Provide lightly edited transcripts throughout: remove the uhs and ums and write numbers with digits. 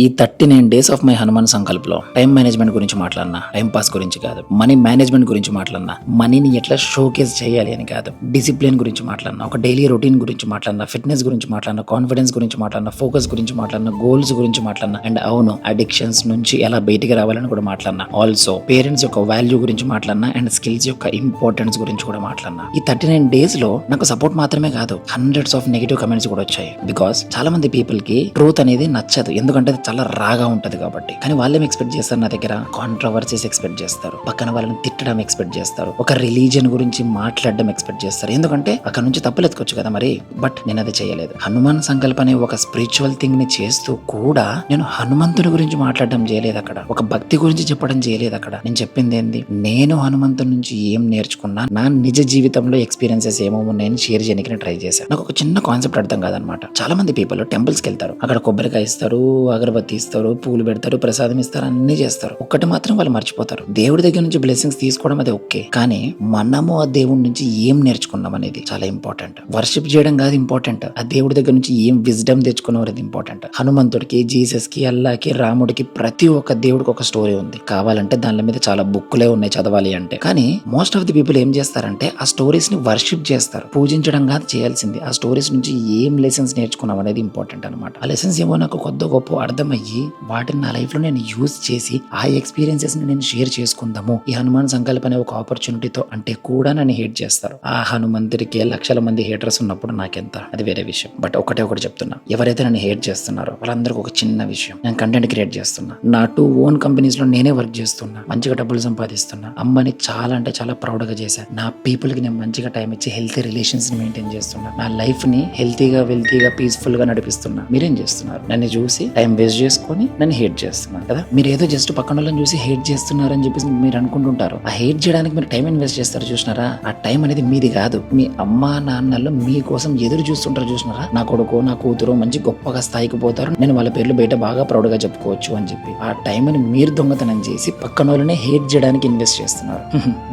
ఈ 39 days of my Hanuman సంకల్ప్లో time management గురించి మాట్లాడినా, టైం పాస్ గురించి కాదు, మనీ మేనేజ్మెంట్ గురించి మాట్లాడినా, మనీని ఎట్లా షోకేస్ చేయాలి అని కాదు, డిసిప్లిన్ గురించి మాట్లాడినా, ఒక డైలీ రొటీన్ గురించి మాట్లాడినా, ఫిట్నెస్ గురించి మాట్లాడినా, కాన్ఫిడెన్స్ గురించి మాట్లాడినా, ఫోకస్ గురించి మాట్లాడినా, గోల్స్ గురించి మాట్లాడినా, అండ్ అవును అడిక్షన్స్ నుంచి ఎలా బయటికి రావాలని కూడా మాట్లాడినా, ఆల్సో పేరెంట్స్ యొక్క వాల్యూ గురించి మాట్లాడినా, అండ్ స్కిల్స్ యొక్క ఇంపార్టెన్స్ గురించి కూడా మాట్లాడినా. ఈ 39 డేస్ లో నాకు సపోర్ట్ మాత్రమే కాదు, హండ్రెడ్స్ ఆఫ్ నెగిటివ్ కమెంట్స్ కూడా వచ్చాయి. బికాస్ చాలా మంది పీపుల్ కి ట్రూత్ అనేది నచ్చదు, ఎందుకంటే అది చాలా రాగా ఉంటది కాబట్టి. కానీ వాళ్ళేం ఎక్స్పెక్ట్ చేస్తారు, నా దగ్గర కాంట్రవర్సీస్ ఎక్స్పెక్ట్ చేస్తారు, పక్కన వాళ్ళని తిట్టడం ఎక్స్పెక్ట్ చేస్తారు, ఒక రిలీజియన్ గురించి మాట్లాడడం ఎక్స్పెక్ట్ చేస్తారు, ఎందుకంటే అక్కడ నుంచి తప్పులు ఎత్తుకోవచ్చు కదా మరి. బట్ నేను అది చేయలేదు. హనుమాన్ సంకల్ప అనే ఒక స్పిరిచువల్ థింగ్ ని చేస్తూ కూడా నేను హనుమంతుని గురించి మాట్లాడడం చేయలేదు, అక్కడ ఒక భక్తి గురించి చెప్పడం చేయలేదు. అక్కడ నేను చెప్పింది ఏంది, నేను హనుమంతుని నుంచి ఏం నేర్చుకున్నా, నా నిజ జీవితంలో ఎక్స్పీరియన్సెస్ ఏమో ఉన్నాయని షేర్ చేయడానికి ట్రై చేశాను. నాకు ఒక చిన్న కాన్సెప్ట్ అర్థం కాదనమాట. చాలా మంది పీపుల్ టెంపుల్స్ కి వెళ్తారు, అక్కడ కొబ్బరికాయ ఇస్తారు, అగరబత్తి ఇస్తారు, పూలు పెడతారు, ప్రసాదం ఇస్తారు, అన్ని చేస్తారు. ఒక్కటి మాత్రం వాళ్ళు మర్చిపోతారు, దేవుడి దగ్గర నుంచి బ్లెస్సింగ్స్ తీసుకోవడం అది ఓకే, కానీ మనము ఆ దేవుడి నుంచి ఏం నేర్చుకున్నాం అనేది చాలా ఇంపార్టెంట్. వర్షిప్ చేయడం కాదు ఇంపార్టెంట్, ఆ దేవుడి దగ్గర నుంచి ఏం విజ్డమ్ తెచ్చుకున్నాం అనేది ఇంపార్టెంట్. హనుమంతుడికి, జీసస్ కి, అల్లాకి, రాముడికి ప్రతి ఒక్క దేవుడికి ఒక స్టోరీ ఉంది. కావాలంటే దాని మీద చాలా బుక్కులే ఉన్నాయి చదవాలి అంటే. కానీ మోస్ట్ ఆఫ్ ది పీపుల్ ఏం చేస్తారంటే ఆ స్టోరీస్ ని వర్షిప్ చేస్తారు, పూజించడం కాదు చేయాల్సింది. ఆ స్టోరీస్ నుంచి ఏం లెసన్స్ నేర్చుకున్నాం అనేది ఇంపార్టెంట్ అనమాట. ఆ లెసన్స్ ఏమో నాకు కొద్ది గొప్ప అర్థమయ్యి వాటిని నా లైఫ్ లో నేను యూజ్ చేసి ఆ ఎక్స్పీరియన్సెస్ ని నేను షేర్ చేసుకుందాము ఈ హనుమాన్ సంకల్ప అనే ఒక ఆపర్చునిటీతో అంటే కూడా నన్ను హేట్ చేస్తారు. ఆ హనుమంతుడికి లక్షల మంది హేటర్స్ ఉన్నప్పుడు నాకెంత, అది వేరే విషయం. బట్ ఒకటే చెప్తున్నా, ఎవరైతే నన్ను హేట్ చేస్తున్నారో వాళ్ళందరికీ ఒక చిన్న విషయం, నేను కంటెంట్ క్రియేట్ చేస్తున్నా, నా 2 ఓన్ కంపెనీస్ లో నేనే వర్క్ చేస్తున్నా, మంచిగా డబ్బులు సంపాదిస్తున్నా, అమ్మని చాలా అంటే చాలా ప్రౌడ్ గా చేశాను, నా పీపుల్ కి నేను మంచిగా టైం ఇచ్చి హెల్తీ రిలేషన్స్ ని మెయింటైన్ చేస్తున్నా, నా లైఫ్ ని హెల్తీగా వెల్తీగా పీస్ఫుల్ గా నడిపిస్తున్నా. మీరేం చేస్తున్నారు? నన్ను చూసి టైం వేస్ట్ చేసుకొని నన్ను హేట్ చేస్తున్నారు కదా. మీరు ఏదో జస్ట్ పక్కన వాళ్ళని చూసి హేట్ చేస్తున్నారని చెప్పేసి మీరు అనుకుంటుంటారు. ఆ హేట్ చేయడానికి మీరు టైం ఇన్వెస్ట్ చేస్తారు చూసినారా, ఆ టైం అనేది మీది కాదు, మీ అమ్మా నాన్నలు మీకోసం ఎదురు చూస్తుంటారు చూసినారా. నా కొడుకు, నా కూతురు మంచి గొప్పగా స్థాయికి పోతారు, నేను వాళ్ళ పేర్లు బయట బాగా ప్రౌడ్ గా చెప్పుకోవచ్చు అని చెప్పి ఆ టైంని మీరు దొంగతనం చేసి పక్కన వాళ్ళనే హేట్ చేయడానికి ఇన్వెస్ట్ చేస్తున్నారు.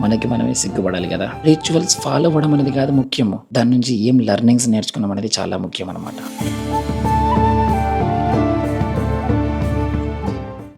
మనకి మనమే సిగ్గుపడాలి కదా. రిచువల్స్ ఫాలో అవ్వడం అనేది కాదు ముఖ్యము, దాని నుంచి ఏం లెర్నింగ్స్ నేర్చుకున్నాం అనేది చాలా ముఖ్యం అనమాట.